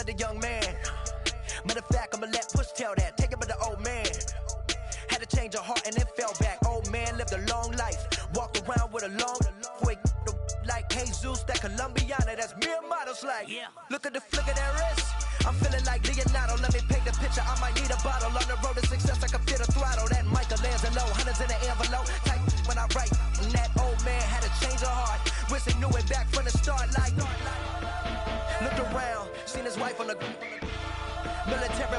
the young man. Matter of fact, I'ma let Push tell that. Take it with the old man. Had to change her heart and then fell back. Old man lived a long life. Walked around with a long way. Like Jesus, that Colombiana, that's mere models like. Yeah. Look at the flick of that wrist. I'm feeling like Leonardo. Let me paint the picture. I might need a bottle. On the road to success, I can feel the throttle. That Michelangelo, hundreds in the envelope. Type when I write. And that old man had to change her heart. Wish he knew it back from the start. Like, looked around, seen his wife on the military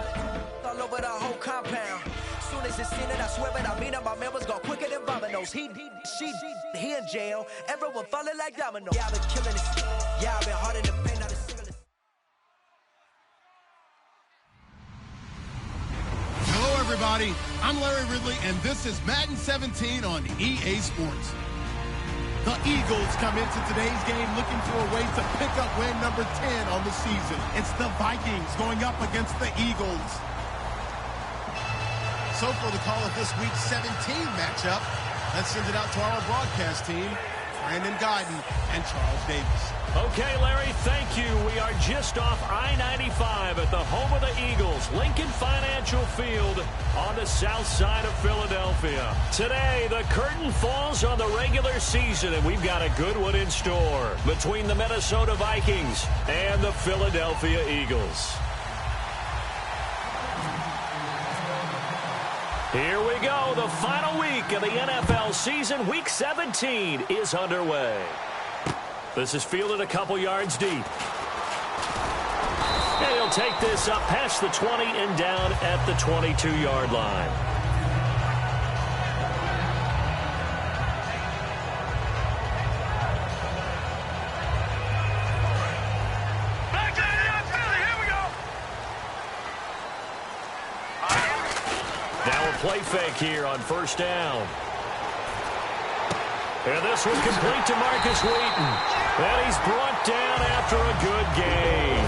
all over the whole compound. Soon as he seen it, I swear it, I mean it, my man was gone quicker than dominoes. He in jail, everyone falling like dominoes. Yeah, I've been killing this. Yeah, I've been hard in the pain, not a single. Hello, everybody. I'm Larry Ridley, and this is Madden 17 on EA Sports. The Eagles come into today's game looking for a way to pick up win number 10 on the season. It's the Vikings going up against the Eagles. So for the call of this week's 17 matchup, let's send it out to our broadcast team, Brandon Guyton and Charles Davis. Okay, Larry, thank you. We are just off I-95 at the home of the Eagles, Lincoln Financial Field on the south side of Philadelphia. Today, the curtain falls on the regular season, and we've got a good one in store between the Minnesota Vikings and the Philadelphia Eagles. Here we go. The final week of the NFL season. Week 17 is underway. This is fielded a couple yards deep. And he'll take this up past the 20 and down at the 22-yard line. Back to the Philly. Here we go. Now a play fake here on first down. And this one complete to Marcus Wheaton. And he's brought down after a good gain.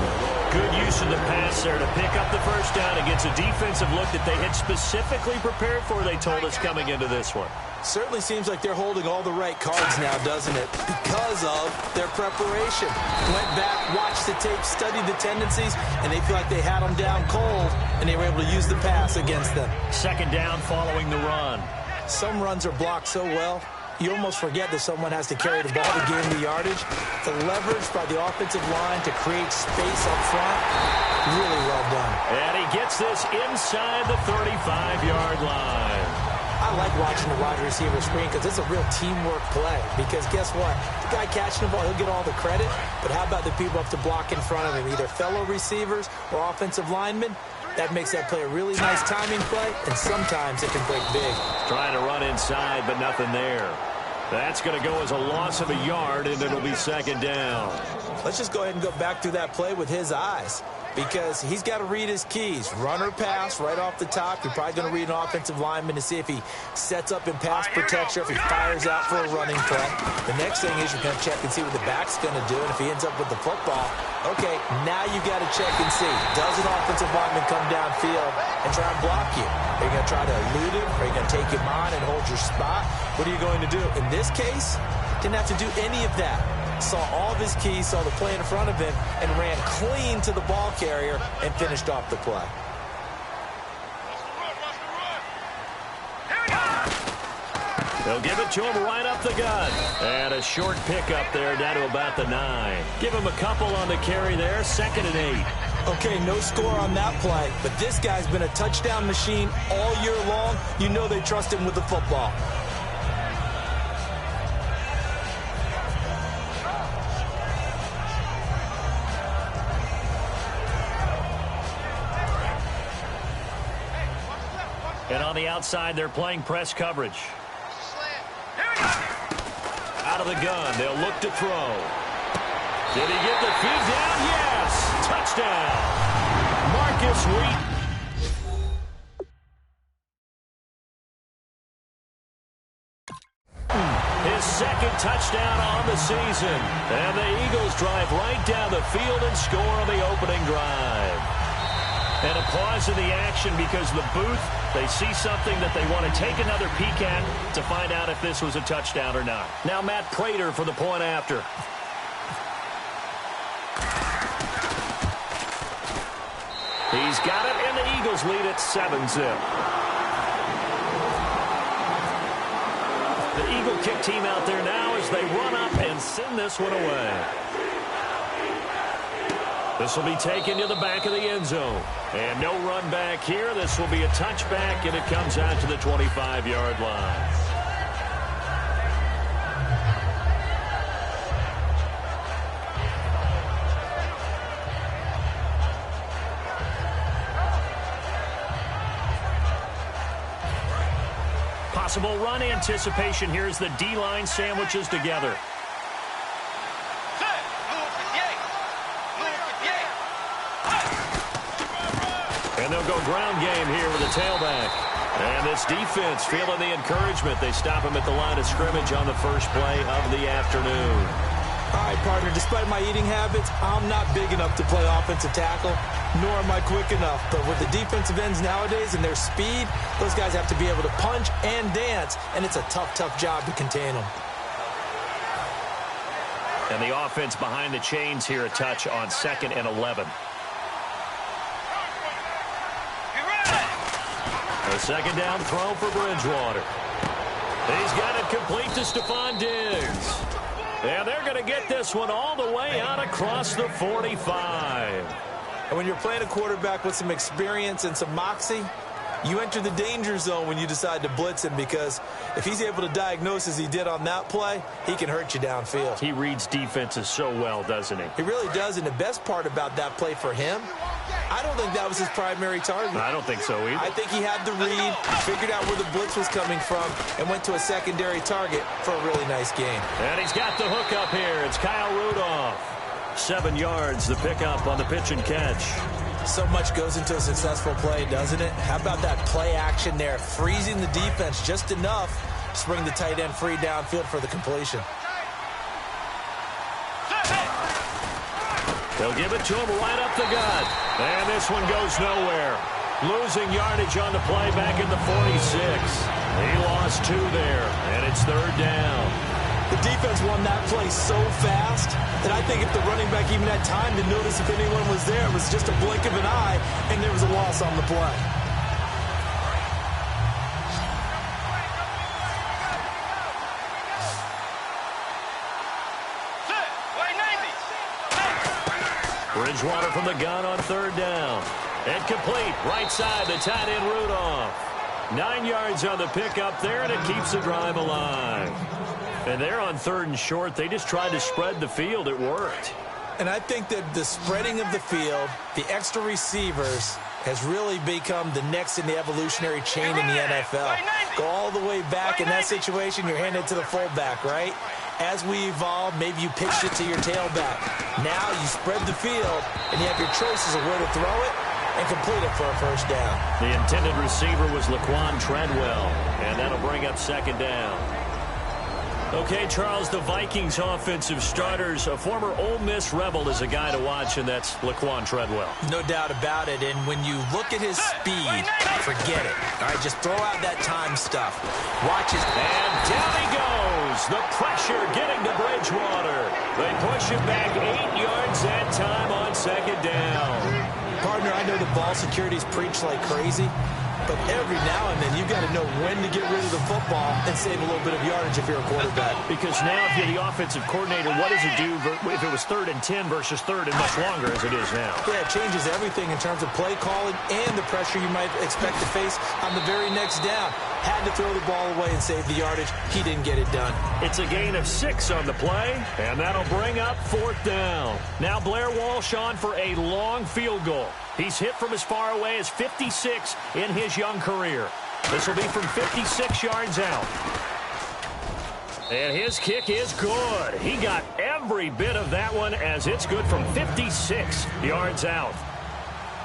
Good use of the pass there to pick up the first down against a defensive look that they had specifically prepared for, they told us, coming into this one. Certainly seems like they're holding all the right cards now, doesn't it? Because of their preparation. Went back, watched the tape, studied the tendencies, and they feel like they had them down cold, and they were able to use the pass against them. Second down following the run. Some runs are blocked so well, you almost forget that someone has to carry the ball to gain the yardage. The leverage by the offensive line to create space up front, really well done. And he gets this inside the 35-yard line. I like watching the wide receiver screen because it's a real teamwork play. Because guess what? The guy catching the ball, he'll get all the credit. But how about the people up to block in front of him, either fellow receivers or offensive linemen? That makes that play a really nice timing play, and sometimes it can break big. Trying to run inside, but nothing there. That's going to go as a loss of a yard, and it'll be second down. Let's just go ahead and go back through that play with his eyes, because he's got to read his keys. Run or pass right off the top. You're probably going to read an offensive lineman to see if he sets up in pass protection, if he fires out for a running play. The next thing is you're going to check and see what the back's going to do, and if he ends up with the football, okay, now you got to check and see. Does an offensive lineman come downfield and try and block you? Are you going to try to elude him? Are you going to take him on and hold your spot? What are you going to do? In this case, didn't have to do any of that. Saw all of his keys, saw the play in front of him, and ran clean to the ball carrier and finished off the play. They'll give it to him right up the gut. And a short pickup there down to about the 9. Give him a couple on the carry there, 2nd and 8. Okay, no score on that play, but this guy's been a touchdown machine all year long. You know they trust him with the football. And on the outside, they're playing press coverage. Out of the gun, they'll look to throw. Did he get the feed down? Yes! Touchdown! Marcus Wheaton. His second touchdown on the season. And the Eagles drive right down the field and score on the opening drive. And a pause in the action because the booth, they see something that they want to take another peek at to find out if this was a touchdown or not. Now Matt Prater for the point after. He's got it, and the Eagles lead at 7-zip. The Eagle kick team out there now as they run up and send this one away. This will be taken to the back of the end zone. And no run back here. This will be a touchback, and it comes out to the 25-yard line. Possible run anticipation. Here's the D-line sandwiches together. And they'll go ground game here with a tailback. And this defense feeling the encouragement. They stop him at the line of scrimmage on the first play of the afternoon. All right, partner, despite my eating habits, I'm not big enough to play offensive tackle, nor am I quick enough. But with the defensive ends nowadays and their speed, those guys have to be able to punch and dance, and it's a tough, tough job to contain them. And the offense behind the chains here, a touch on 2nd and 11. A second down throw for Bridgewater. He's got it complete to Stephon Diggs. And they're going to get this one all the way out across the 45. And when you're playing a quarterback with some experience and some moxie, you enter the danger zone when you decide to blitz him, because if he's able to diagnose as he did on that play, he can hurt you downfield. He reads defenses so well, doesn't he? He really does, and the best part about that play for him, I don't think that was his primary target. I don't think so either. I think he had the read, figured out where the blitz was coming from, and went to a secondary target for a really nice game. And he's got the hook up here. It's Kyle Rudolph. 7 yards, the pickup on the pitch and catch. So much goes into a successful play, doesn't it? How about that play action there, freezing the defense just enough to bring the tight end free downfield for the completion. They'll give it to him right up the gut. And this one goes nowhere. Losing yardage on the play back in the 46. He lost 2 there, and it's 3rd down. The defense won that play so fast that I think if the running back even had time to notice if anyone was there, it was just a blink of an eye, and there was a loss on the play. Bridgewater from the gun on 3rd down. And complete, right side, the tight end Rudolph. 9 yards on the pickup there, and it keeps the drive alive. And they're on 3rd and short. They just tried to spread the field. It worked. And I think that the spreading of the field, the extra receivers, has really become the next in the evolutionary chain in the NFL. Go all the way back in that situation, you're handed to the fullback, right? As we evolve, maybe you pitched it to your tailback. Now you spread the field, and you have your choices of where to throw it and complete it for a 1st down. The intended receiver was Laquan Treadwell, and that'll bring up 2nd down. Okay, Charles, the Vikings offensive starters, a former Ole Miss Rebel is a guy to watch, and that's Laquan Treadwell. No doubt about it, and when you look at his speed, forget it. All right, just throw out that time stuff. Watch his... And down he goes. The pressure getting to Bridgewater. They push him back 8 yards that time on 2nd down. Partner, I know the ball security's preached like crazy, but every now and then, you've got to know when to get rid of the football and save a little bit of yardage if you're a quarterback. Because now if you're the offensive coordinator, what does it do if it was 3rd and 10 versus 3rd and much longer as it is now? Yeah, it changes everything in terms of play calling and the pressure you might expect to face on the very next down. Had to throw the ball away and save the yardage. He didn't get it done. It's a gain of 6 on the play, and that'll bring up 4th down. Now Blair Walsh on for a long field goal. He's hit from as far away as 56 in his young career. This will be from 56 yards out. And his kick is good. He got every bit of that one as it's good from 56 yards out.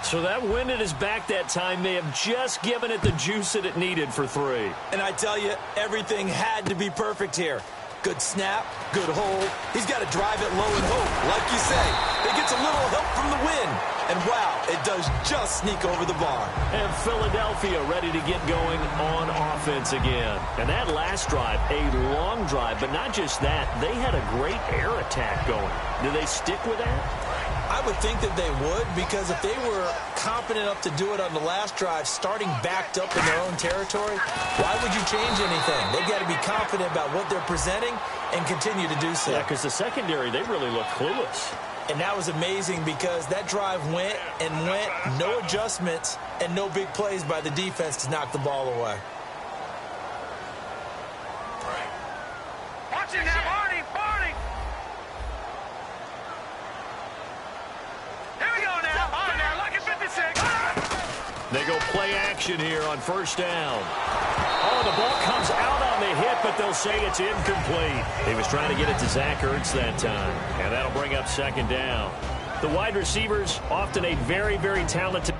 So that wind at his back that time may have just given it the juice that it needed for 3. And I tell you, everything had to be perfect here. Good snap, good hold. He's got to drive it low and hope. Like you say, it gets a little help from the wind. And wow, it does just sneak over the bar. And Philadelphia ready to get going on offense again. And that last drive, a long drive, but not just that. They had a great air attack going. Do they stick with that? I would think that they would, because if they were confident enough to do it on the last drive, starting backed up in their own territory, why would you change anything? They've got to be confident about what they're presenting and continue to do so. Yeah, because the secondary, they really look clueless. And that was amazing because that drive went and went, no adjustments and no big plays by the defense to knock the ball away. Watch it now, Barney! Barney! Here we go now. All right, now, lucky 56. They go play action here on first down. Oh, the ball comes out on the hit, but they'll say it's incomplete. He was trying to get it to Zach Ertz that time, and that'll bring up second down. The wide receivers, often a very, very talented...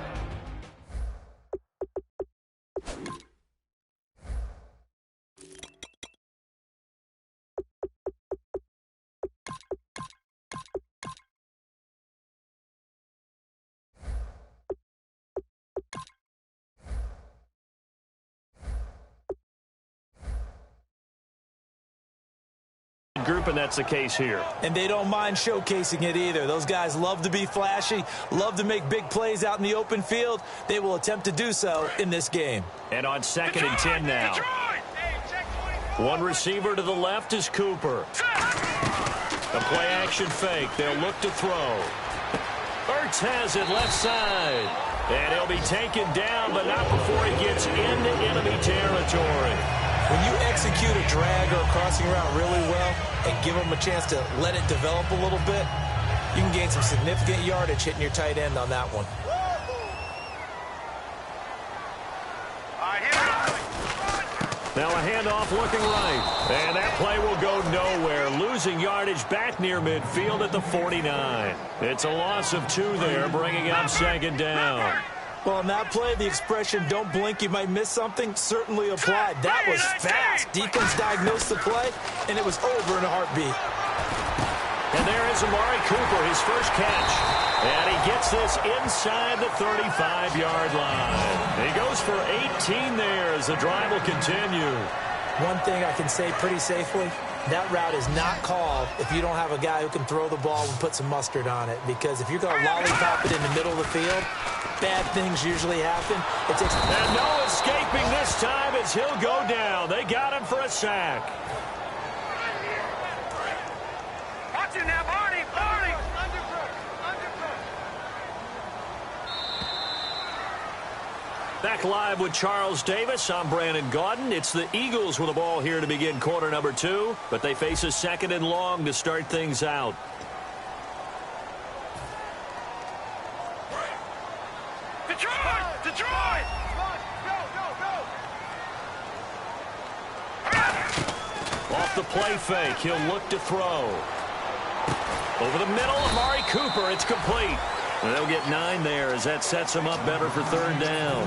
group, and that's the case here. And they don't mind showcasing it either. Those guys love to be flashy, love to make big plays out in the open field. They will attempt to do so in this game. And on 2nd and 10 now. One receiver to the left is Cooper. A play-action fake. They'll look to throw. Ertz has it left side. And he'll be taken down, but not before he gets into enemy territory. When you execute a drag or a crossing route really well and give them a chance to let it develop a little bit, you can gain some significant yardage hitting your tight end on that one. Now a handoff looking right. And that play will go nowhere. Losing yardage back near midfield at the 49. It's a loss of 2 there, bringing up second down. Well, on that play, the expression, don't blink, you might miss something, certainly applied. That was fast. Defense diagnosed the play, and it was over in a heartbeat. And there is Amari Cooper, his first catch. And he gets this inside the 35-yard line. He goes for 18 there as the drive will continue. One thing I can say pretty safely, that route is not called if you don't have a guy who can throw the ball and put some mustard on it. Because if you're going to lollipop it in the middle of the field, bad things usually happen. And no escaping this time as he'll go down. They got him for a sack. Watch it now, Barney! Barney! Back live with Charles Davis. I'm Brandon Gaudin. It's the Eagles with the ball here to begin quarter number 2, but they face a 2nd and long to start things out. Detroit! Detroit! Off the play fake, he'll look to throw. Over the middle, Amari Cooper, it's complete. And they'll get 9 there as that sets them up better for 3rd down.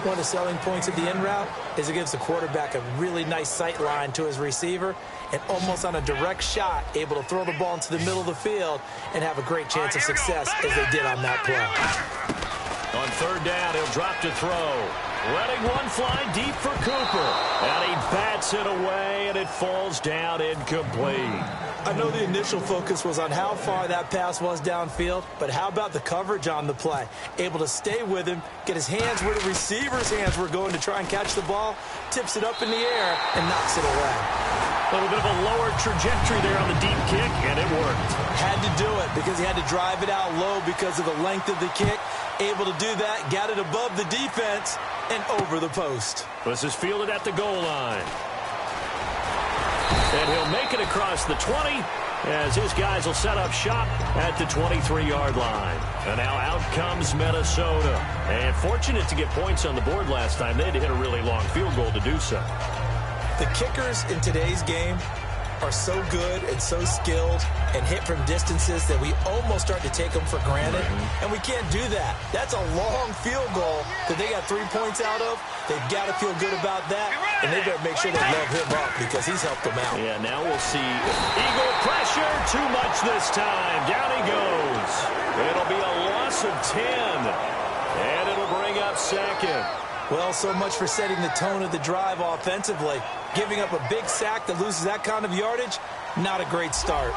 One of the selling points of the in route is it gives the quarterback a really nice sight line to his receiver and almost on a direct shot able to throw the ball into the middle of the field and have a great chance of success as they did on that play. On 3rd down, he'll drop to throw. Letting one fly deep for Cooper. And he bats it away, and it falls down incomplete. I know the initial focus was on how far that pass was downfield, but how about the coverage on the play? Able to stay with him, get his hands where the receiver's hands were going to try and catch the ball, tips it up in the air, and knocks it away. A little bit of a lower trajectory there on the deep kick, and it worked. Had to do it because he had to drive it out low because of the length of the kick. Able to do that, got it above the defense, and over the post. This is fielded at the goal line. And he'll make it across the 20 as his guys will set up shop at the 23-yard line. And now out comes Minnesota. And fortunate to get points on the board last time. They had to hit a really long field goal to do so. The kickers in today's game are so good and so skilled and hit from distances that we almost start to take them for granted. And we can't do that. That's a long field goal that they got 3 points out of. They've got to feel good about that, and they better make sure they love him up because he's helped them out. Yeah, now we'll see Eagle pressure. Too much this time. Down he goes. It'll be a loss of 10, and it'll bring up 2nd. Well, so much for setting the tone of the drive offensively. Giving up a big sack that loses that kind of yardage, not a great start.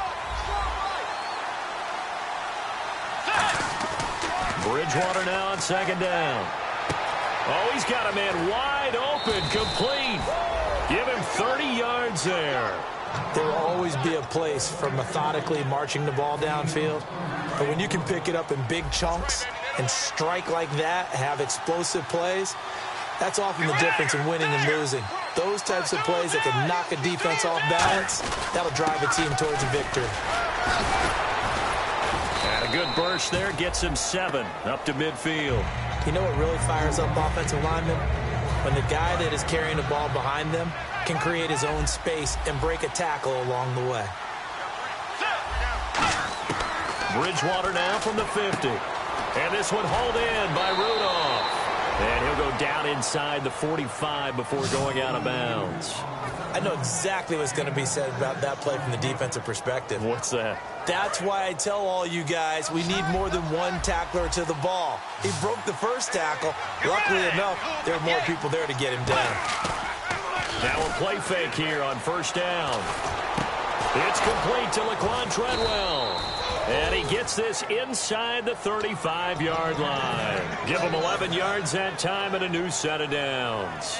Bridgewater now on second down. Oh, he's got a man wide open, complete. Give him 30 yards there. There will always be a place for methodically marching the ball downfield. But when you can pick it up in big chunks and strike like that, have explosive plays, that's often the difference in winning and losing. Those types of plays that can knock a defense off balance, that'll drive a team towards a victory. And a good burst there gets him 7 up to midfield. You know what really fires up offensive linemen? When the guy that is carrying the ball behind them can create his own space and break a tackle along the way. Bridgewater now from the 50. And this one hauled in by Rudolph. And he'll go down inside the 45 before going out of bounds. I know exactly what's going to be said about that play from the defensive perspective. What's that? That's why I tell all you guys we need more than one tackler to the ball. He broke the first tackle. Luckily enough, there are more people there to get him down. Now a play fake here on first down. It's complete to Laquan Treadwell. And he gets this inside the 35-yard line. Give him 11 yards that time and a new set of downs.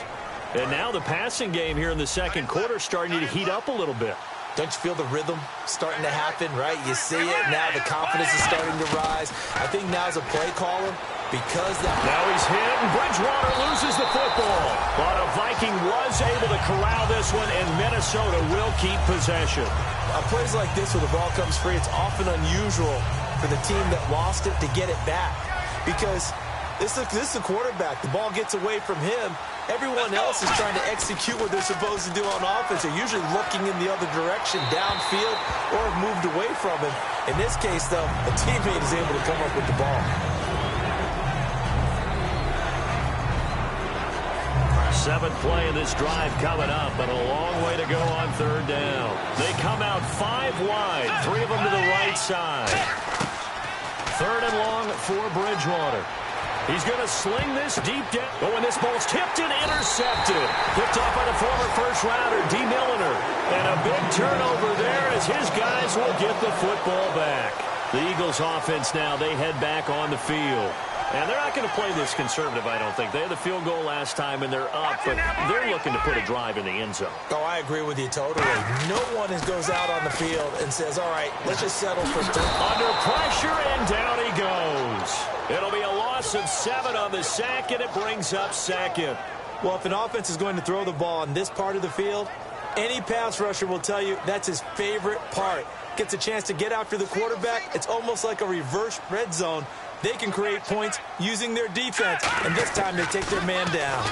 And now the passing game here in the second quarter starting to heat up a little bit. Don't you feel the rhythm starting to happen, right? You see it. Now the confidence is starting to rise. I think now's a play caller because that... Now he's hit, and Bridgewater loses the football. But a Viking was able to corral this one, and Minnesota will keep possession. On plays like this where the ball comes free, it's often unusual for the team that lost it to get it back. Because this is the quarterback. The ball gets away from him. Everyone else is trying to execute what they're supposed to do on offense. They're usually looking in the other direction, downfield, or have moved away from him. In this case, though, a teammate is able to come up with the ball. Seventh play of this drive coming up, but a long way to go on third down. They come out 5 wide, 3 of them to the right side. Third and long for Bridgewater. He's going to sling this deep down. Oh, and this ball's tipped and intercepted. Picked off by the former first-rounder, D. Milliner. And a big turnover there as his guys will get the football back. The Eagles offense now, they head back on the field. And they're not going to play this conservative, I don't think. They had the field goal last time, and they're up, but they're looking to put a drive in the end zone. Oh, I agree with you totally. No one goes out on the field and says, all right, let's just settle for 3. Under pressure, and down he goes. It'll be a loss of 7 on the sack, and it brings up second. Well, if an offense is going to throw the ball on this part of the field, any pass rusher will tell you that's his favorite part. Gets a chance to get after the quarterback. It's almost like a reverse red zone. They can create points using their defense, and this time they take their man down.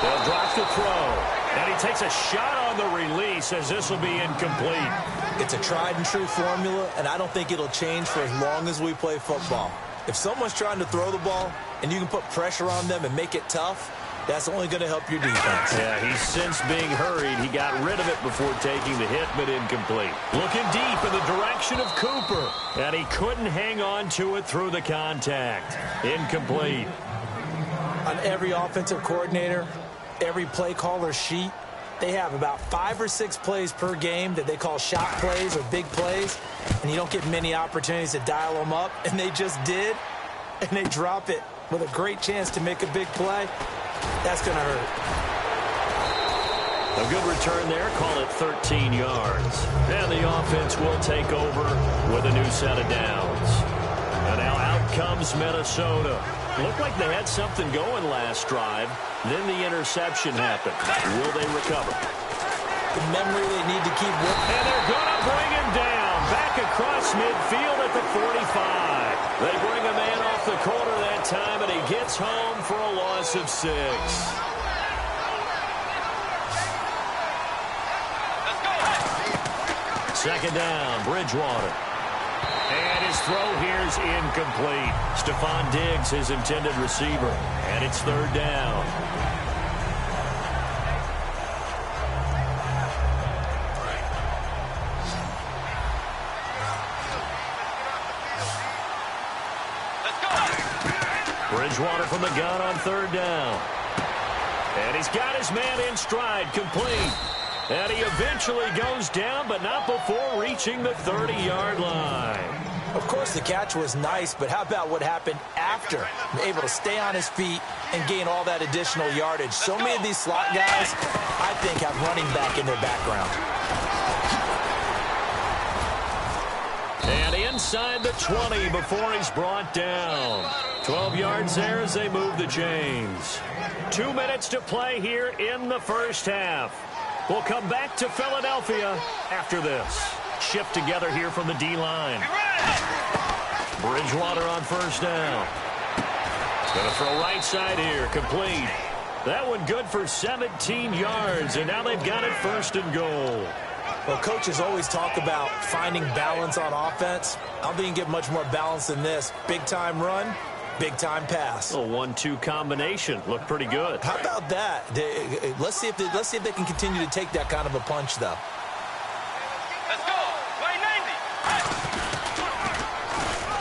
They'll drop the throw, and he takes a shot on the release as this will be incomplete. It's a tried-and-true formula, and I don't think it'll change for as long as we play football. If someone's trying to throw the ball and you can put pressure on them and make it tough, that's only going to help your defense. Yeah, he's since being hurried. He got rid of it before taking the hit, but incomplete. Looking deep in the direction of Cooper, and he couldn't hang on to it through the contact. Incomplete. On every offensive coordinator, every play caller sheet, they have about 5 or 6 plays per game that they call shot plays or big plays, and you don't get many opportunities to dial them up, and they just did, and they drop it with a great chance to make a big play. That's going to hurt. A good return there. Call it 13 yards. And the offense will take over with a new set of downs. And now out comes Minnesota. Looked like they had something going last drive. Then the interception happened. Will they recover? The memory they need to keep with. And they're going to bring him down. Back across midfield at the 45. They bring a man off the corner that time, and he gets home for a loss of 6. Second down, Bridgewater. And his throw here's incomplete. Stephon Diggs, his intended receiver. And it's third down. Bridgewater from the gun on third down. And he's got his man in stride, complete. And he eventually goes down, but not before reaching the 30-yard line. Of course, the catch was nice, but how about what happened after? Able to stay on his feet and gain all that additional yardage. So many of these slot guys, I think, have running back in their background. And inside the 20 before he's brought down. 12 yards there as they move the chains. 2 minutes to play here in the first half. We'll come back to Philadelphia after this. Shift together here from the D-line. Bridgewater on first down. Going to throw right side here. Complete. That one good for 17 yards, and now they've got it first and goal. Well, coaches always talk about finding balance on offense. I don't think you can get much more balance than this. Big-time run, big-time pass. A 1-2 combination. Looked pretty good. How about that? Let's see if they can continue to take that kind of a punch, though. Let's go. Play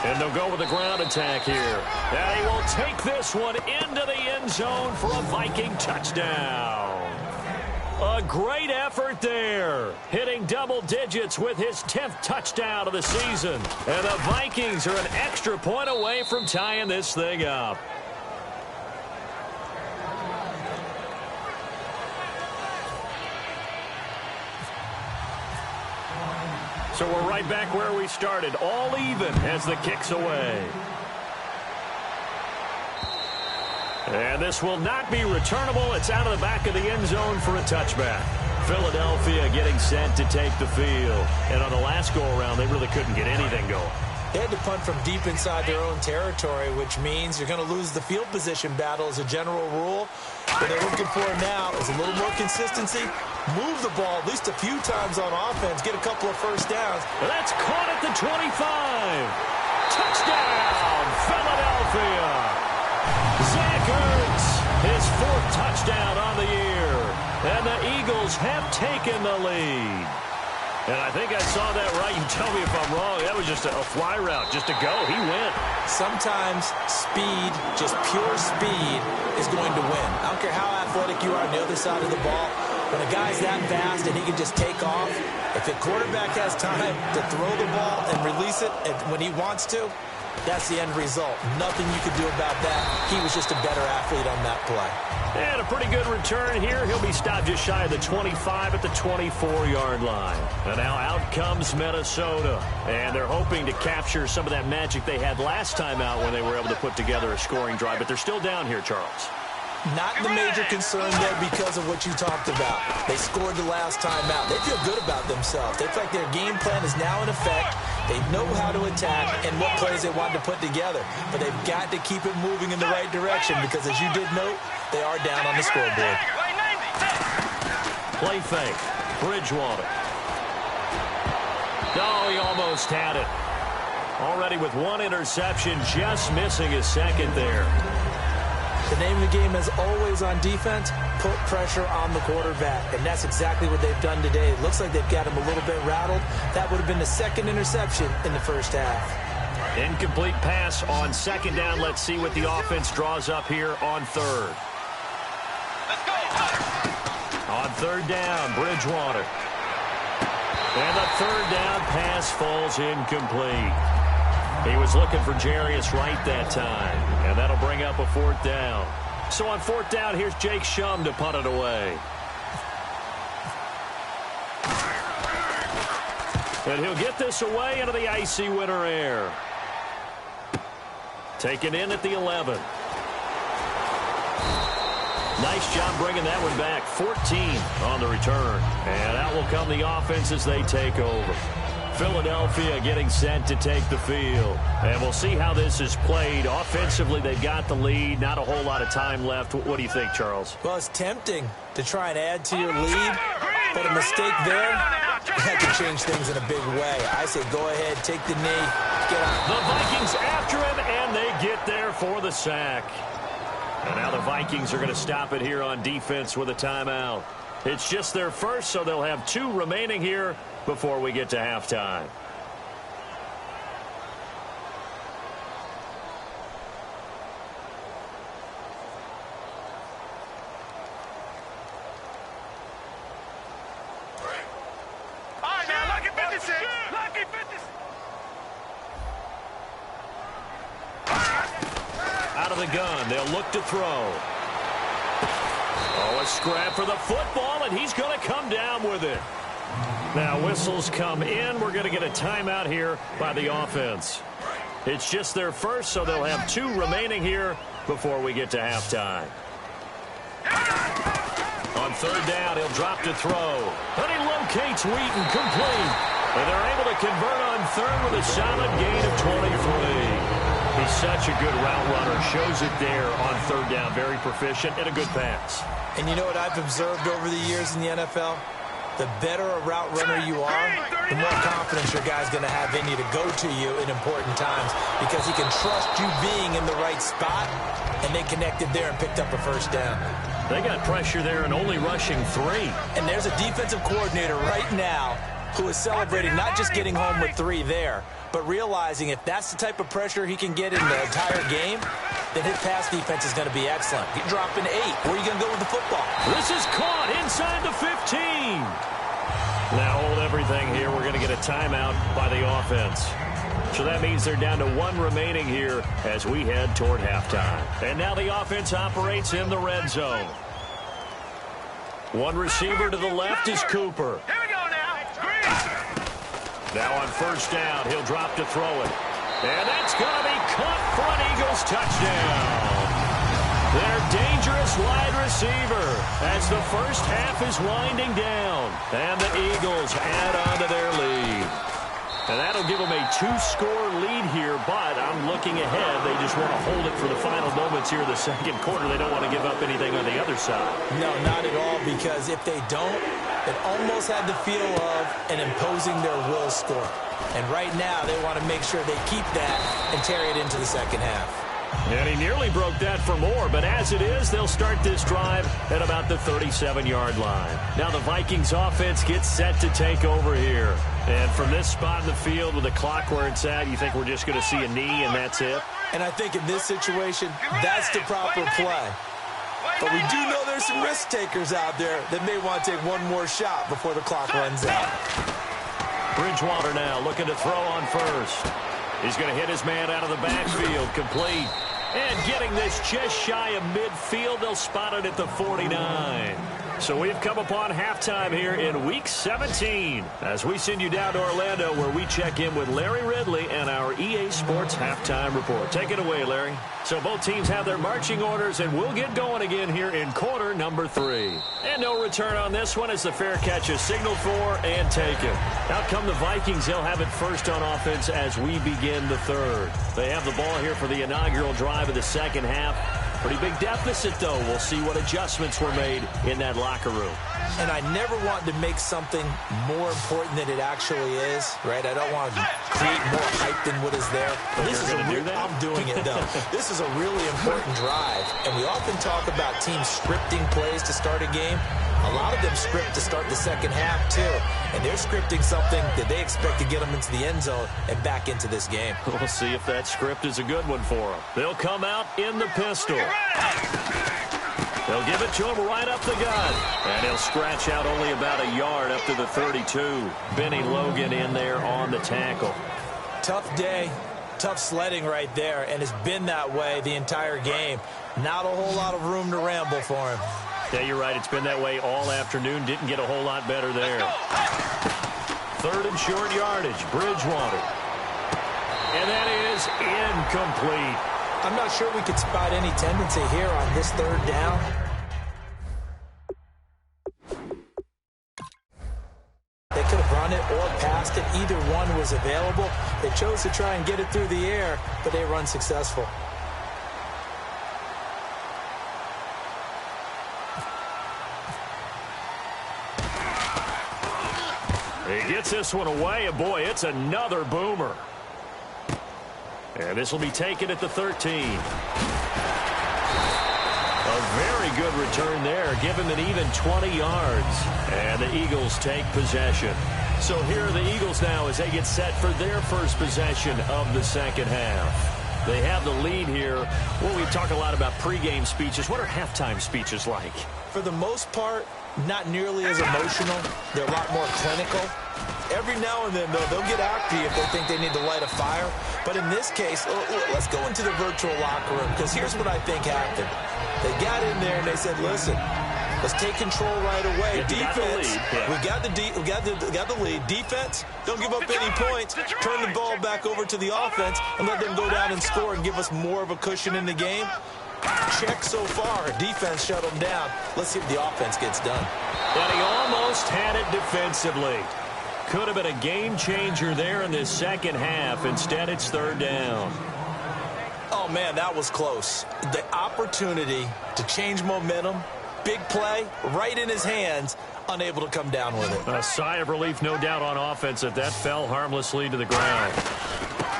90. And they'll go with the ground attack here. And he will take this one into the end zone for a Viking touchdown. A great effort there. Hitting double digits with his 10th touchdown of the season. And the Vikings are an extra point away from tying this thing up. So we're right back where we started, all even as the kick's away. And this will not be returnable. It's out of the back of the end zone for a touchback. Philadelphia getting set to take the field. And on the last go-around, they really couldn't get anything going. They had to punt from deep inside their own territory, which means you're going to lose the field position battle as a general rule. What they're looking for now is a little more consistency. Move the ball at least a few times on offense. Get a couple of first downs. That's caught at the 25. Touchdown, Philadelphia. Zach Ertz, his 4th touchdown on the year. And the Eagles have taken the lead. And I think I saw that right. You tell me if I'm wrong. That was just a fly route, just to go. He went. Sometimes speed, just pure speed, is going to win. I don't care how athletic you are on the other side of the ball. When a guy's that fast and he can just take off, if the quarterback has time to throw the ball and release it when he wants to, that's the end result. Nothing you could do about that. He was just a better athlete on that play. And a pretty good return here. He'll be stopped just shy of the 25 at the 24-yard line. And now out comes Minnesota. And they're hoping to capture some of that magic they had last time out when they were able to put together a scoring drive. But they're still down here, Charles. Not the major concern there because of what you talked about. They scored the last time out. They feel good about themselves. They feel like their game plan is now in effect. They know how to attack and what plays they want to put together. But they've got to keep it moving in the right direction because, as you did note, they are down on the scoreboard. Play fake. Bridgewater. Oh, he almost had it. Already with 1 interception, just missing his 2nd there. The name of the game is always on defense, put pressure on the quarterback. And that's exactly what they've done today. It looks like they've got him a little bit rattled. That would have been the 2nd interception in the first half. Incomplete pass on 2nd down. Let's see what the offense draws up here on 3rd. Let's go. On 3rd down, Bridgewater. And the 3rd down pass falls incomplete. He was looking for Jarius Wright that time, and that'll bring up a 4th down. So on 4th down, here's Jake Shum to punt it away. And he'll get this away into the icy winter air. Taken in at the 11. Nice job bringing that one back. 14 on the return. And out will come the offense as they take over. Philadelphia getting set to take the field. And we'll see how this is played. Offensively, they've got the lead. Not a whole lot of time left. What do you think, Charles? Well, it's tempting to try and add to your lead, but a mistake there, that could change things in a big way. I say go ahead, take the knee, get out. The Vikings after him, and they get there for the sack. And now the Vikings are going to stop it here on defense with a timeout. It's just their first, so they'll have 2 remaining here before we get to halftime. All right, now, lucky 56. Lucky 56. of the gun. They'll look to throw. Oh, a scrap for the football, and he's going to come down with it. Now, whistles come in. We're going to get a timeout here by the offense. It's just their first, so they'll have 2 remaining here before we get to halftime. On third down, he'll drop to throw. And he locates Wheaton, complete. And they're able to convert on third with a solid gain of 23. He's such a good route runner. Shows it there on third down. Very proficient and a good pass. And you know what I've observed over the years in the NFL? The better a route runner you are, the more confidence your guy's going to have in you to go to you in important times because he can trust you being in the right spot, and they connected there and picked up a first down. They got pressure there and only rushing 3. And there's a defensive coordinator right now who is celebrating not just getting home with 3 there, but realizing if that's the type of pressure he can get in the entire game, then his pass defense is going to be excellent. You're dropping 8. Where are you going to go with the football? This is caught inside the 15. Now hold everything here. We're going to get a timeout by the offense. So that means they're down to 1 remaining here as we head toward halftime. And now the offense operates in the red zone. 1 receiver to the left is Cooper. Here we go now. Now on first down, he'll drop to throw it. And that's going to be caught for an Eagles touchdown. Their dangerous wide receiver as the first half is winding down. And the Eagles add on to their lead. And that'll give them a 2-score lead here, but I'm looking ahead. They just want to hold it for the final moments here in the second quarter. They don't want to give up anything on the other side. No, not at all, because if they don't, it almost had the feel of an imposing their will score. And right now, they want to make sure they keep that and carry it into the second half. And he nearly broke that for more, but as it is, they'll start this drive at about the 37-yard line. Now the Vikings offense gets set to take over here. And from this spot in the field with the clock where it's at, you think we're just going to see a knee and that's it? And I think in this situation, that's the proper play. But we do know there's some risk takers out there that may want to take one more shot before the clock runs out. Bridgewater now looking to throw on first. He's going to hit his man out of the backfield, complete. And getting this just shy of midfield, they'll spot it at the 49. So we've come upon halftime here in Week 17 as we send you down to Orlando where we check in with Larry Ridley and our EA Sports Halftime Report. Take it away, Larry. So both teams have their marching orders, and we'll get going again here in quarter number 3. And no return on this one as the fair catch is signaled for and taken. Out come the Vikings. They'll have it first on offense as we begin the third. They have the ball here for the inaugural drive of the second half. Pretty big deficit, though. We'll see what adjustments were made in that locker room. And I never want to make something more important than it actually is, right? I don't want to create more hype than what is there. But this is I'm doing it, though. This is a really important drive. And we often talk about teams scripting plays to start a game. A lot of them script to start the second half, too. And they're scripting something that they expect to get them into the end zone and back into this game. We'll see if that script is a good one for them. They'll come out in the pistol. They'll give it to him right up the gut. And he'll scratch out only about a yard up to the 32. Benny Logan in there on the tackle. Tough day, tough sledding right there, and it's been that way the entire game. Not a whole lot of room to ramble for him. Yeah, you're right. It's been that way all afternoon. Didn't get a whole lot better there. Third and short yardage, Bridgewater. And that is incomplete. I'm not sure we could spot any tendency here on this third down. They could have run it or passed it. Either one was available. They chose to try and get it through the air, but they run successful. He gets this one away, and boy, it's another boomer. And this will be taken at the 13. A very good return there. Give him an even 20 yards. And the Eagles take possession. So here are the Eagles now as they get set for their first possession of the second half. They have the lead here. Well, we talk a lot about pregame speeches. What are halftime speeches like? For the most part, not nearly as emotional. They're a lot more clinical. Every now and then, though, they'll get after you if they think they need to light a fire. But in this case, let's go into the virtual locker room, because here's what I think happened. They got in there and they said, listen, let's take control right away. Defense, we got the lead. Defense, don't give up any points. Turn the ball back over to the offense and let them go down and score and give us more of a cushion in the game. Check so far. Defense shut them down. Let's see if the offense gets done. And he almost had it defensively. Could have been a game changer there in this second half. Instead, it's third down. Oh, man, that was close. The opportunity to change momentum, big play, right in his hands, unable to come down with it. A sigh of relief, no doubt, on offense if that fell harmlessly to the ground.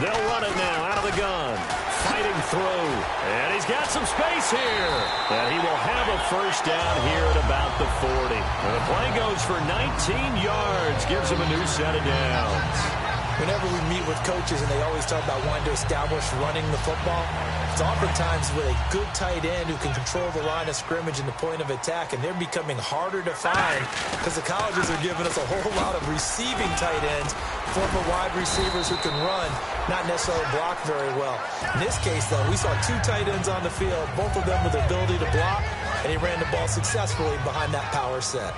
They'll run it now out of the gun. Fighting through. And he's got some space here. And he will have a first down here at about the 40. And the play goes for 19 yards. Gives him a new set of downs. Whenever we meet with coaches and they always talk about wanting to establish running the football, it's oftentimes with a good tight end who can control the line of scrimmage and the point of attack, and they're becoming harder to find because the colleges are giving us a whole lot of receiving tight ends, former wide receivers who can run, not necessarily block very well. In this case, though, we saw two tight ends on the field, both of them with the ability to block, and he ran the ball successfully behind that power set.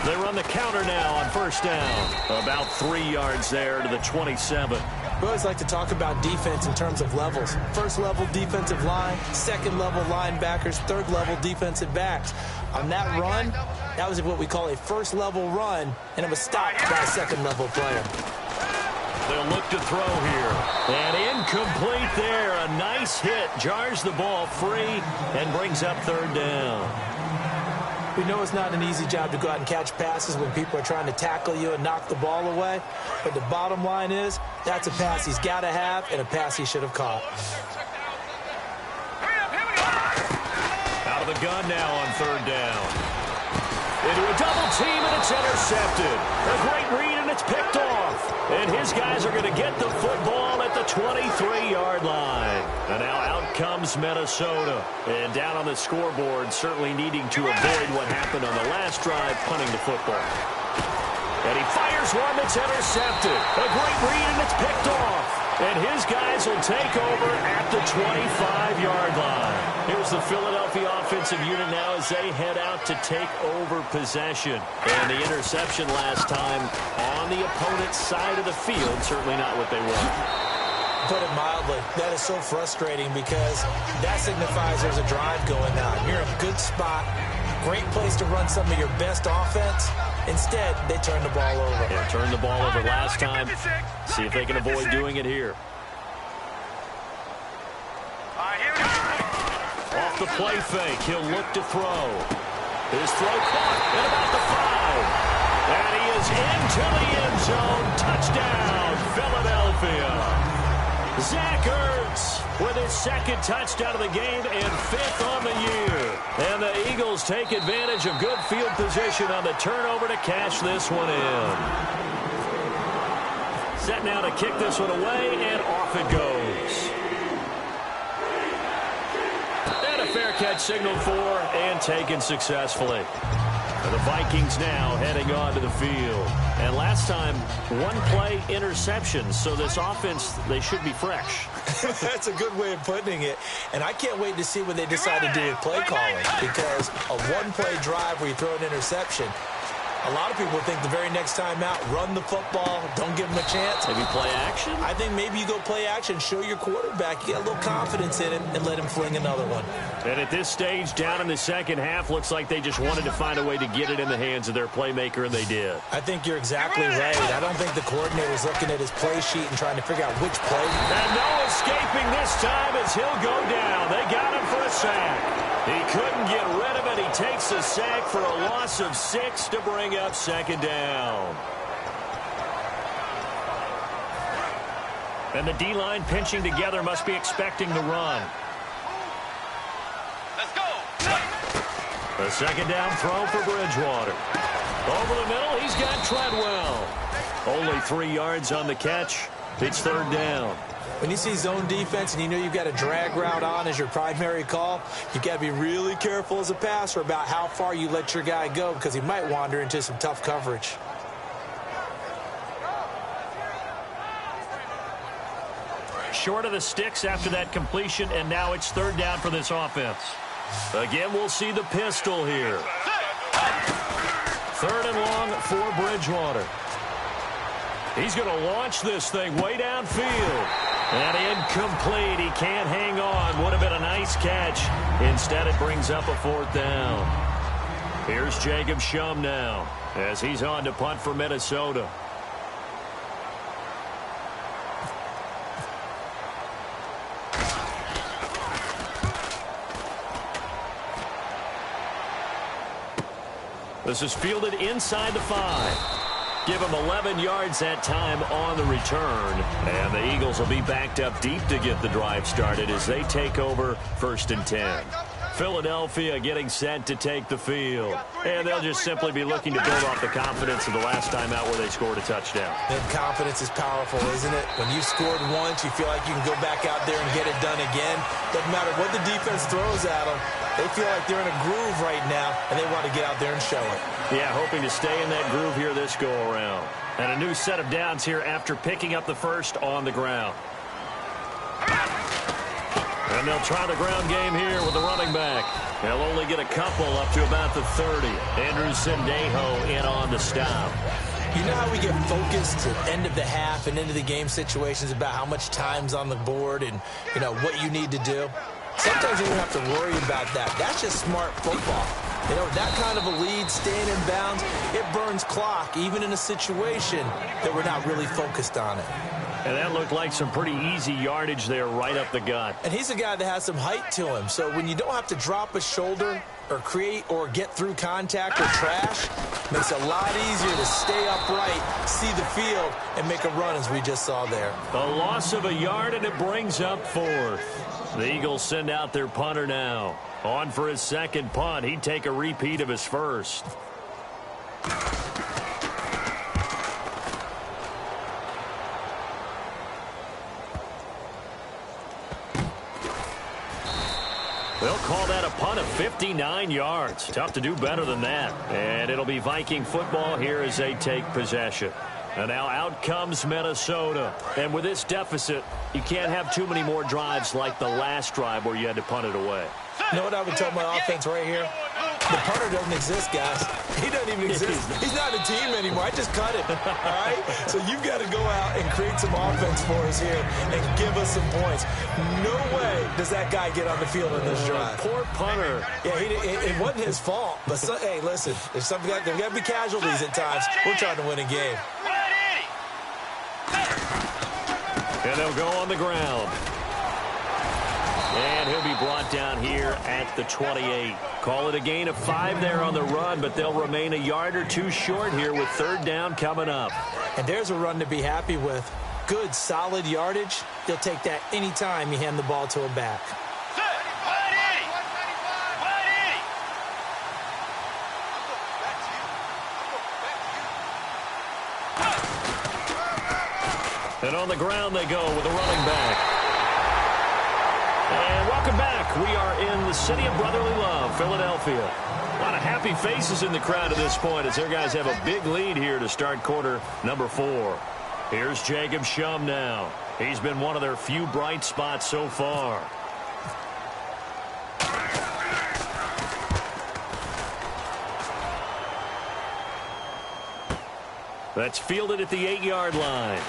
They run the counter now on first down. About 3 yards there to the 27. We always like to talk about defense in terms of levels. First level defensive line, second level linebackers, third level defensive backs. On that run, that was what we call a first level run, and it was stopped by a second level player. They'll look to throw here. And incomplete there. A nice hit. Jars the ball free and brings up third down. We know it's not an easy job to go out and catch passes when people are trying to tackle you and knock the ball away. But the bottom line is, that's a pass he's got to have and a pass he should have caught. Out of the gun now on third down. Into a double team, and it's intercepted. A great read, and it's picked off. And his guys are going to get the football at the 23-yard line. And now out comes Minnesota. And down on the scoreboard, certainly needing to avoid what happened on the last drive, punting the football. And he fires one that's intercepted. A great read, and it's picked off. And his guys will take over at the 25-yard line. Here's the Philadelphia offensive unit now as they head out to take over possession. And the interception last time on the opponent's side of the field, certainly not what they want. Put it mildly, that is so frustrating because that signifies there's a drive going on. You're in a good spot, great place to run some of your best offense. Instead, they turn the ball over. Yeah, turned the ball over last time. See if they can avoid doing it here. Off the play fake, he'll look to throw. His throw caught at about the 5. And he is into the end zone. Touchdown, Philadelphia. Zach Ertz with his second touchdown of the game and 5th on the year. And the Eagles take advantage of good field position on the turnover to cash this one in. Set now to kick this one away, and off it goes. And a fair catch signaled for and taken successfully. And the Vikings now heading on to the field. And last time, one play interception. So this offense, they should be fresh. That's a good way of putting it. And I can't wait to see what they decide to do with play calling. Because a one-play drive where you throw an interception, a lot of people think the very next time out, run the football, don't give them a chance. Maybe play action? I think maybe you go play action, show your quarterback, you get a little confidence in him, and let him fling another one. And at this stage, down in the second half, looks like they just wanted to find a way to get it in the hands of their playmaker, and they did. I think you're exactly right. I don't think the coordinator's looking at his play sheet and trying to figure out which play. And no escaping this time as he'll go down. They got him for a sack. He couldn't get rid of it. He takes a sack for a loss of 6 to bring up second down. And the D-line pinching together must be expecting the run. Let's go. A second down throw for Bridgewater. Over the middle, he's got Treadwell. Only 3 yards on the catch. It's third down. When you see zone defense and you know you've got a drag route on as your primary call, you've got to be really careful as a passer about how far you let your guy go because he might wander into some tough coverage. Short of the sticks after that completion, and now it's third down for this offense. Again, we'll see the pistol here. Third and long for Bridgewater. He's going to launch this thing way downfield. And incomplete. He can't hang on. Would have been a nice catch. Instead, it brings up a fourth down. Here's Jacob Shum now as he's on to punt for Minnesota. This is fielded inside the 5. Give him 11 yards that time on the return. And the Eagles will be backed up deep to get the drive started as they take over 1st and 10. Philadelphia getting set to take the field. And they'll just simply be looking to build off the confidence of the last time out where they scored a touchdown. And confidence is powerful, isn't it? When you've scored once, you feel like you can go back out there and get it done again. Doesn't matter what the defense throws at them. They feel like they're in a groove right now, and they want to get out there and show it. Yeah, hoping to stay in that groove here this go-around. And a new set of downs here after picking up the first on the ground. And they'll try the ground game here with the running back. They'll only get a couple up to about the 30. Andrew Sendejo in on the stop. You know how we get focused at end of the half and into the game situations about how much time's on the board and, you know, what you need to do? Sometimes you don't have to worry about that. That's just smart football. You know, that kind of a lead, staying in bounds, it burns clock, even in a situation that we're not really focused on it. And that looked like some pretty easy yardage there right up the gut. And he's a guy that has some height to him. So when you don't have to drop a shoulder or create or get through contact or trash, makes it a lot easier to stay upright, see the field, and make a run as we just saw there. A loss of a yard, and it brings up fourth. The Eagles send out their punter now. On for his second punt. He'd take a repeat of his first. They'll call that a punt of 59 yards. Tough to do better than that. And it'll be Viking football here as they take possession. And now out comes Minnesota. And with this deficit, you can't have too many more drives like the last drive where you had to punt it away. You know what I would tell my offense right here? The punter doesn't exist, guys. He doesn't even exist. He's not a team anymore. I just cut him. All right? So you've got to go out and create some offense for us here and give us some points. No way does that guy get on the field in this drive. Poor punter. Yeah, it wasn't his fault. But, hey, listen, there's got to be casualties at times. We're trying to win a game. And they'll go on the ground. And he'll be brought down here at the 28. Call it a gain of 5 there on the run, but they'll remain a yard or two short here with third down coming up. And there's a run to be happy with. Good, solid yardage. They'll take that anytime you hand the ball to a back. And on the ground they go with a running back. And welcome back. We are in the city of brotherly love, Philadelphia. A lot of happy faces in the crowd at this point as their guys have a big lead here to start quarter number 4. Here's Jacob Shum now. He's been one of their few bright spots so far. That's fielded at the 8-yard line.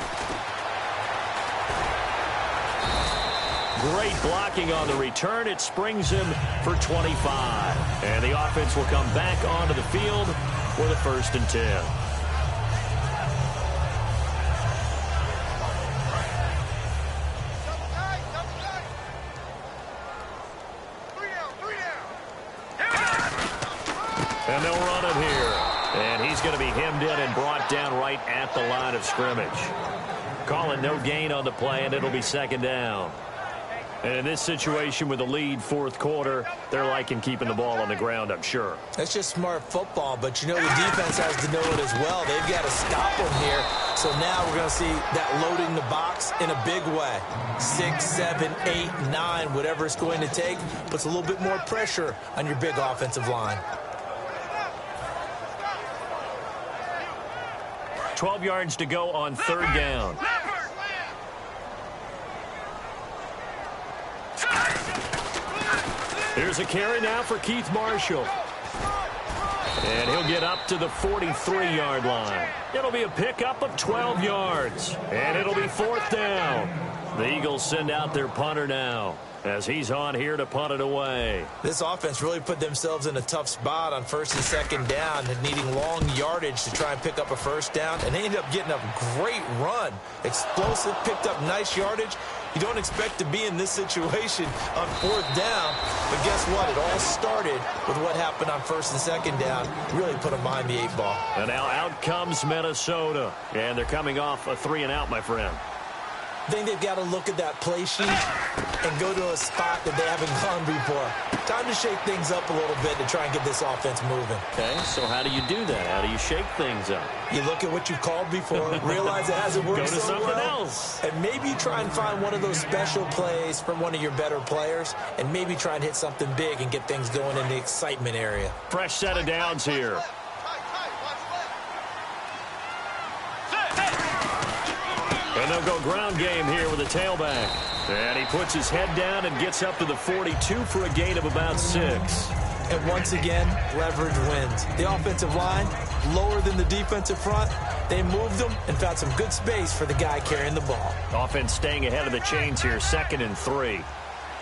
Great blocking on the return. It springs him for 25. And the offense will come back onto the field for the 1st and 10. And they'll run it here. And he's going to be hemmed in and brought down right at the line of scrimmage. Call it no gain on the play, and it'll be second down. And in this situation with the lead 4th quarter, they're liking keeping the ball on the ground, I'm sure. That's just smart football, but you know the defense has to know it as well. They've got to stop them here So now we're going to see that loading the box in a big way. 6, 7, 8, 9, whatever it's going to take, puts a little bit more pressure on your big offensive line. 12 yards to go on third down. Here's a carry now for Keith Marshall. And he'll get up to the 43-yard line. It'll be a pickup of 12 yards. And it'll be fourth down. The Eagles send out their punter now as he's on here to punt it away. This offense really put themselves in a tough spot on first and second down and needing long yardage to try and pick up a first down. And they ended up getting a great run. Explosive, picked up nice yardage. You don't expect to be in this situation on fourth down, but guess what? It all started with what happened on first and second down. Really put them behind the 8 ball. And now out comes Minnesota, and they're coming off a 3-and-out, my friend. I think they've got to look at that play sheet and go to a spot that they haven't gone before. Time to shake things up a little bit to try and get this offense moving. Okay, so how do you do that? How do you shake things up? You look at what you've called before, realize it hasn't worked so well. Go to something else. And maybe try and find one of those special plays from one of your better players, and maybe try and hit something big and get things going in the excitement area. Fresh set of downs here. And they'll go ground game here with a tailback. And he puts his head down and gets up to the 42 for a gain of about 6. And once again, leverage wins. The offensive line, lower than the defensive front. They moved them and found some good space for the guy carrying the ball. Offense staying ahead of the chains here, 2nd and 3.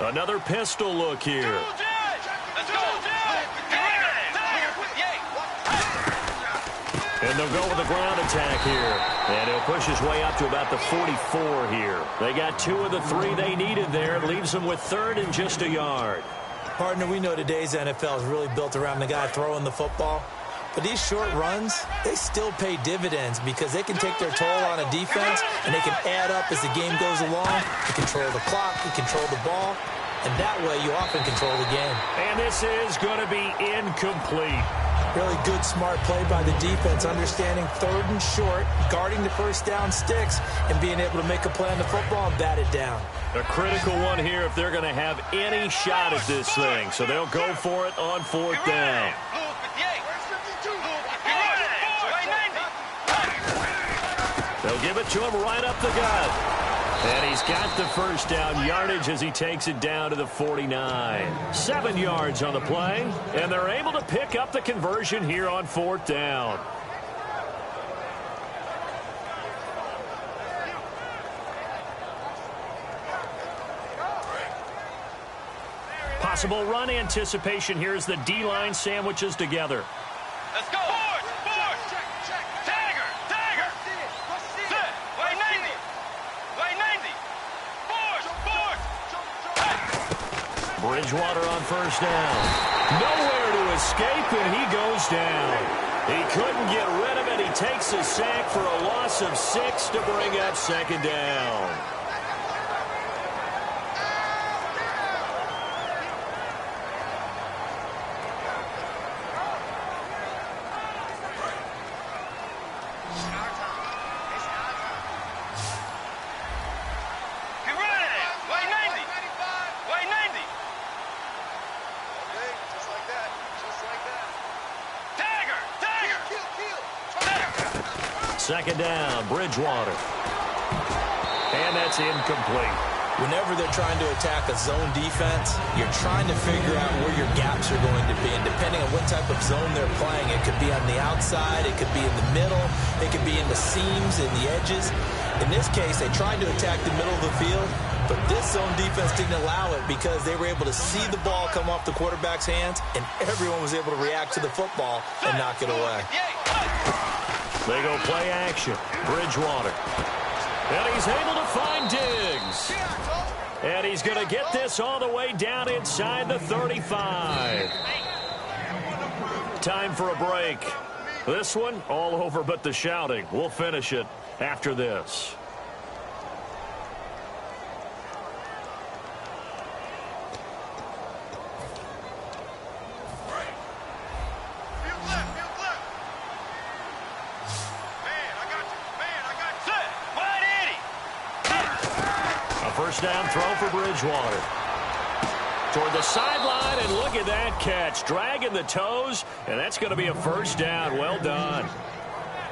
Another pistol look here. And they'll go with a ground attack here. And he'll push his way up to about the 44 here. They got 2 of the 3 they needed there. It leaves them with 3rd and just a yard. Partner, we know today's NFL is really built around the guy throwing the football. But these short runs, they still pay dividends because they can take their toll on a defense and they can add up as the game goes along. You control the clock, you control the ball, and that way you often control the game. And this is going to be incomplete. Really good, smart play by the defense, understanding 3rd and short, guarding the first down sticks, and being able to make a play on the football and bat it down. A critical one here if they're going to have any shot at this thing. So they'll go for it on 4th down. They'll give it to him right up the gut. And he's got the first down yardage as he takes it down to the 49. 7 yards on the play, and they're able to pick up the conversion here on 4th down. Possible run anticipation here as the D-line sandwiches together. Let's go. Bridgewater on first down. Nowhere to escape, and he goes down. He couldn't get rid of it. He takes a sack for a loss of 6 to bring up 2nd down. Second down, Bridgewater. And that's incomplete. Whenever they're trying to attack a zone defense, you're trying to figure out where your gaps are going to be. And depending on what type of zone they're playing, it could be on the outside, it could be in the middle, it could be in the seams and the edges. In this case, they tried to attack the middle of the field, but this zone defense didn't allow it because they were able to see the ball come off the quarterback's hands, and everyone was able to react to the football and knock it away. They go play action. Bridgewater. And he's able to find Diggs. And he's going to get this all the way down inside the 35. Time for a break. This one, all over but the shouting. We'll finish it after this. first down throw for Bridgewater. Toward the sideline, and look at that catch. Dragging the toes, and that's going to be a first down. Well done.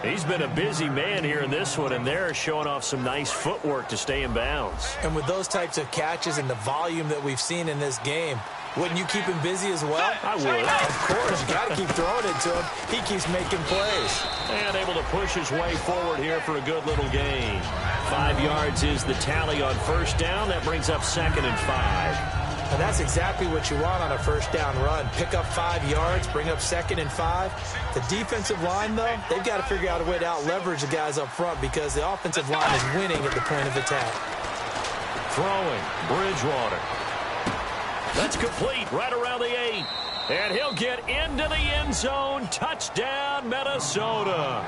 He's been a busy man here in this one, and they're showing off some nice footwork to stay in bounds. And with those types of catches and the volume that we've seen in this game, wouldn't you keep him busy as well? I would. Of course. You got to keep throwing it to him. He keeps making plays. And able to push his way forward here for a good little gain. 5 yards is the tally on first down. That brings up 2nd and 5. And that's exactly what you want on a first down run. Pick up 5 yards, bring up 2nd and 5. The defensive line, though, they've got to figure out a way to out-leverage the guys up front because the offensive line is winning at the point of attack. Throwing, Bridgewater. That's complete right around the 8. And he'll get into the end zone. Touchdown, Minnesota.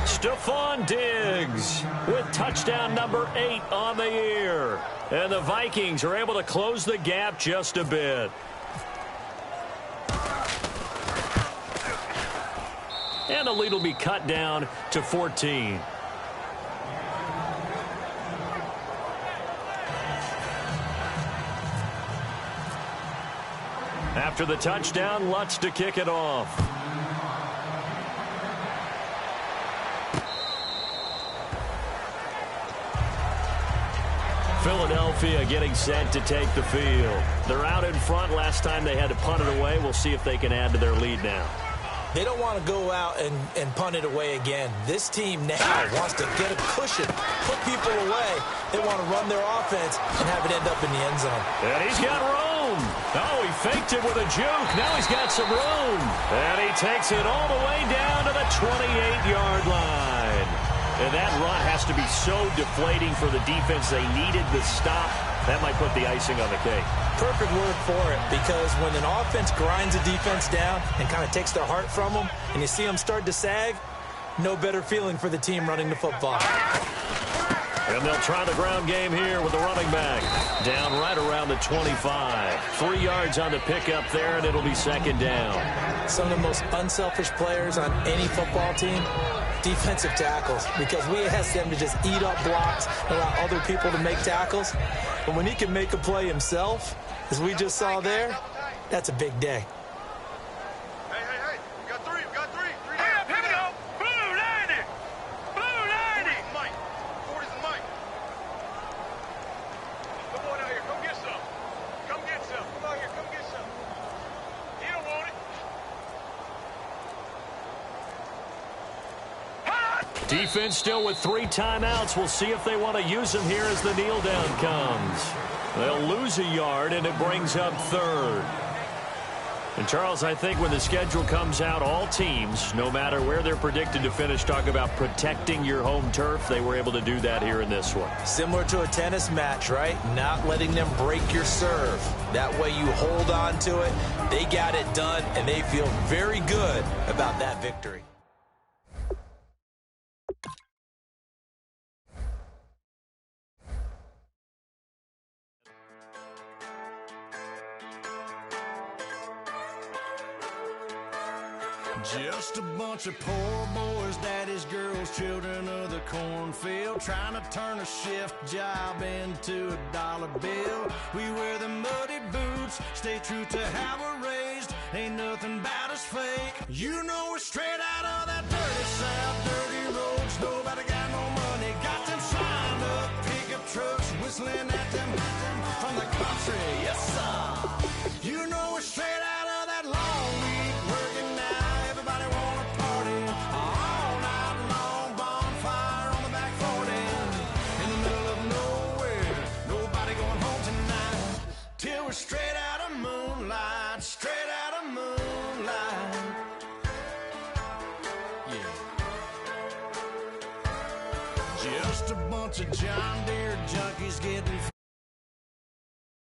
Stephon Diggs with touchdown number 8 on the year. And the Vikings are able to close the gap just a bit. And the lead will be cut down to 14. After the touchdown, Lutz to kick it off. Philadelphia getting set to take the field. They're out in front. Last time they had to punt it away. We'll see if they can add to their lead now. They don't want to go out and punt it away again. This team now wants to get a cushion, put people away. They want to run their offense and have it end up in the end zone. And he's got room. Oh, he faked it with a juke. Now he's got some room. And he takes it all the way down to the 28-yard line. And that run has to be so deflating for the defense. They needed the stop. That might put the icing on the cake. Perfect word for it, because when an offense grinds a defense down and kind of takes their heart from them, and you see them start to sag, no better feeling for the team running the football. And they'll try the ground game here with the running back. Down right around the 25. 3 yards on the pickup there, and it'll be 2nd down. Some of the most unselfish players on any football team, defensive tackles, because we ask them to just eat up blocks and allow other people to make tackles. But when he can make a play himself, as we just saw there, that's a big day. Hey, we got three. Here we go. Blue 90. Mike. 40's and Mike. Come on out here, come get some. Come out here, come get some. He don't want it. Defense still with 3 timeouts. We'll see if they want to use them here as the kneel down comes. They'll lose a yard, and it brings up 3rd. And, Charles, I think when the schedule comes out, all teams, no matter where they're predicted to finish, talk about protecting your home turf. They were able to do that here in this one. Similar to a tennis match, right? Not letting them break your serve. That way you hold on to it. They got it done, and they feel very good about that victory. Just a bunch of poor boys, daddies, girls, children of the cornfield, trying to turn a shift job into a dollar bill. We wear the muddy boots, stay true to how we're raised. Ain't nothing about us fake. You know we're straight out of that dirty south, dirty roads. Nobody got no money, got them signed up pickup trucks, whistling at them from the country. Yes, sir. You know we're straight out of that long week working now. Everybody wanna party all night long, bonfire on the back 40 in the middle of nowhere. Nobody going home tonight till we're straight out of moonlight, straight out of moonlight. Yeah. Just a bunch of John Deere junkies getting